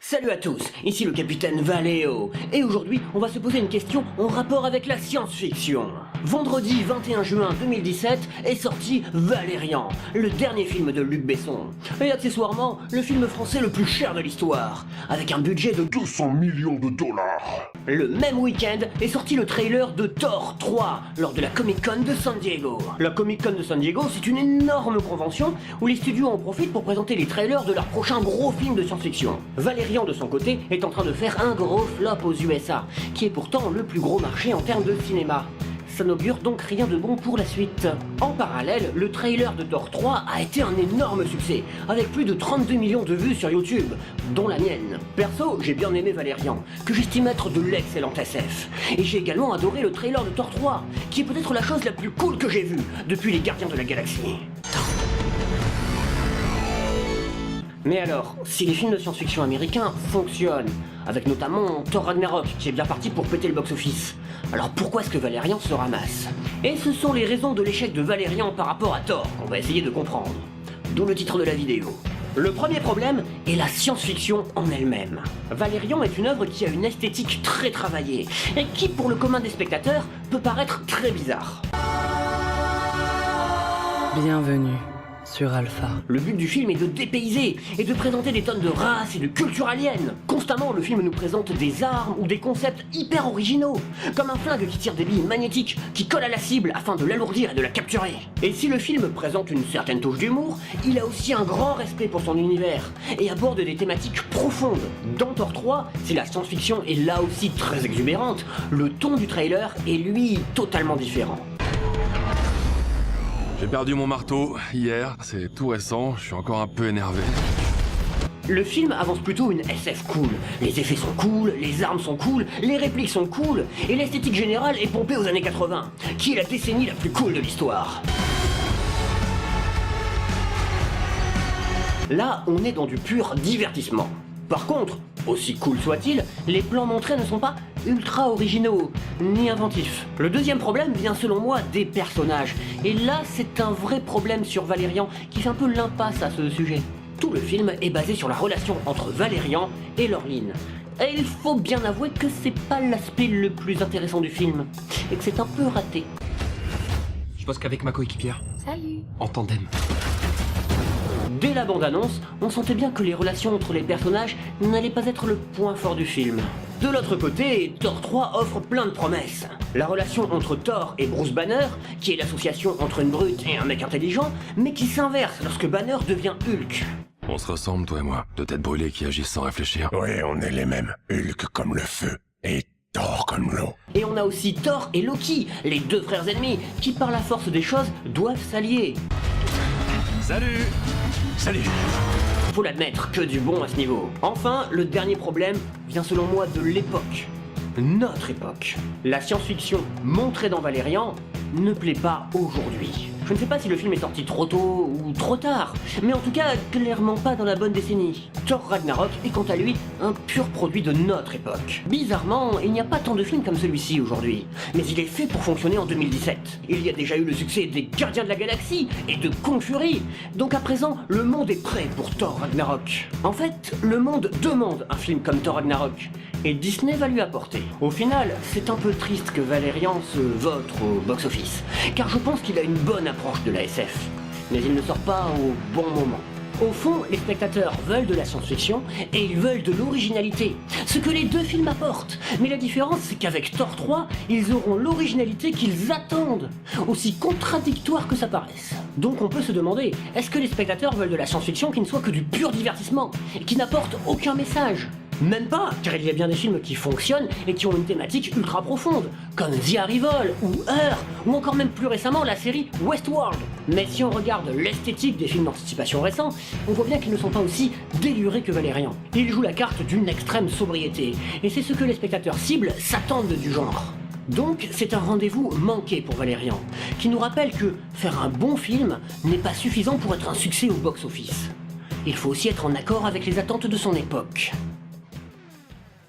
Salut à tous, ici le capitaine Valléo, et aujourd'hui on va se poser une question en rapport avec la science-fiction. Vendredi 21 juin 2017 est sorti Valérian, le dernier film de Luc Besson, et accessoirement le film français le plus cher de l'histoire, avec un budget de 200 millions de dollars. Le même week-end est sorti le trailer de Thor 3 lors de la Comic-Con de San Diego. La Comic-Con de San Diego, c'est une énorme convention où les studios en profitent pour présenter les trailers de leur prochain gros film de science-fiction. Valérian, de son côté, est en train de faire un gros flop aux USA, qui est pourtant le plus gros marché en termes de cinéma. Ça n'augure donc rien de bon pour la suite. En parallèle, le trailer de Thor 3 a été un énorme succès, avec plus de 32 millions de vues sur YouTube, dont la mienne. Perso, j'ai bien aimé Valérian, que j'estime être de l'excellent SF. Et j'ai également adoré le trailer de Thor 3, qui est peut-être la chose la plus cool que j'ai vue depuis les Gardiens de la Galaxie. Mais alors, si les films de science-fiction américains fonctionnent, avec notamment Thor Ragnarok qui est bien parti pour péter le box-office, alors pourquoi est-ce que Valérian se ramasse? Et ce sont les raisons de l'échec de Valérian par rapport à Thor qu'on va essayer de comprendre. D'où le titre de la vidéo. Le premier problème est la science-fiction en elle-même. Valérian est une œuvre qui a une esthétique très travaillée, et qui pour le commun des spectateurs peut paraître très bizarre. Bienvenue sur Alpha. Le but du film est de dépayser et de présenter des tonnes de races et de culture aliens. Constamment, le film nous présente des armes ou des concepts hyper originaux, comme un flingue qui tire des billes magnétiques qui collent à la cible afin de l'alourdir et de la capturer. Et si le film présente une certaine touche d'humour, il a aussi un grand respect pour son univers et aborde des thématiques profondes. Dans Thor 3, si la science-fiction est là aussi très exubérante, le ton du trailer est lui totalement différent. J'ai perdu mon marteau hier, c'est tout récent, je suis encore un peu énervé. Le film avance plutôt une SF cool. Les effets sont cool, les armes sont cool, les répliques sont cool, et l'esthétique générale est pompée aux années 80, qui est la décennie la plus cool de l'histoire. Là, on est dans du pur divertissement. Par contre, aussi cool soit-il, les plans montrés ne sont pas ultra originaux, ni inventifs. Le deuxième problème vient selon moi des personnages, et là c'est un vrai problème sur Valérian qui fait un peu l'impasse à ce sujet. Tout le film est basé sur la relation entre Valérian et Laureline. Et il faut bien avouer que c'est pas l'aspect le plus intéressant du film, et que c'est un peu raté. Je bosse qu'avec ma coéquipière. Salut. En tandem. Dès la bande-annonce, on sentait bien que les relations entre les personnages n'allaient pas être le point fort du film. De l'autre côté, Thor 3 offre plein de promesses. La relation entre Thor et Bruce Banner, qui est l'association entre une brute et un mec intelligent, mais qui s'inverse lorsque Banner devient Hulk. On se ressemble, toi et moi, deux têtes brûlées qui agissent sans réfléchir. Oui, on est les mêmes. Hulk comme le feu et Thor comme l'eau. Et on a aussi Thor et Loki, les deux frères ennemis, qui par la force des choses doivent s'allier. Salut! Salut. Faut l'admettre, que du bon à ce niveau. Enfin, le dernier problème vient selon moi de l'époque. Notre époque. La science-fiction montrée dans Valérian ne plaît pas aujourd'hui. Je ne sais pas si le film est sorti trop tôt ou trop tard, mais en tout cas, clairement pas dans la bonne décennie. Thor Ragnarok est quant à lui un pur produit de notre époque. Bizarrement, il n'y a pas tant de films comme celui-ci aujourd'hui, mais il est fait pour fonctionner en 2017. Il y a déjà eu le succès des Gardiens de la Galaxie et de Kung Fury, donc à présent, le monde est prêt pour Thor Ragnarok. En fait, le monde demande un film comme Thor Ragnarok, et Disney va lui apporter. Au final, c'est un peu triste que Valérian se vote au box-office, car je pense qu'il a une bonne approche de la SF, mais il ne sort pas au bon moment. Au fond, les spectateurs veulent de la science-fiction et ils veulent de l'originalité, ce que les deux films apportent. Mais la différence, c'est qu'avec Thor 3, ils auront l'originalité qu'ils attendent, aussi contradictoire que ça paraisse. Donc on peut se demander, est-ce que les spectateurs veulent de la science-fiction qui ne soit que du pur divertissement, et qui n'apporte aucun message? Même pas, car il y a bien des films qui fonctionnent et qui ont une thématique ultra profonde, comme The Arrival, ou Her, ou encore même plus récemment la série Westworld. Mais si on regarde l'esthétique des films d'anticipation récents, on voit bien qu'ils ne sont pas aussi délurés que Valérian. Ils jouent la carte d'une extrême sobriété, et c'est ce que les spectateurs cibles s'attendent du genre. Donc c'est un rendez-vous manqué pour Valérian, qui nous rappelle que faire un bon film n'est pas suffisant pour être un succès au box-office. Il faut aussi être en accord avec les attentes de son époque.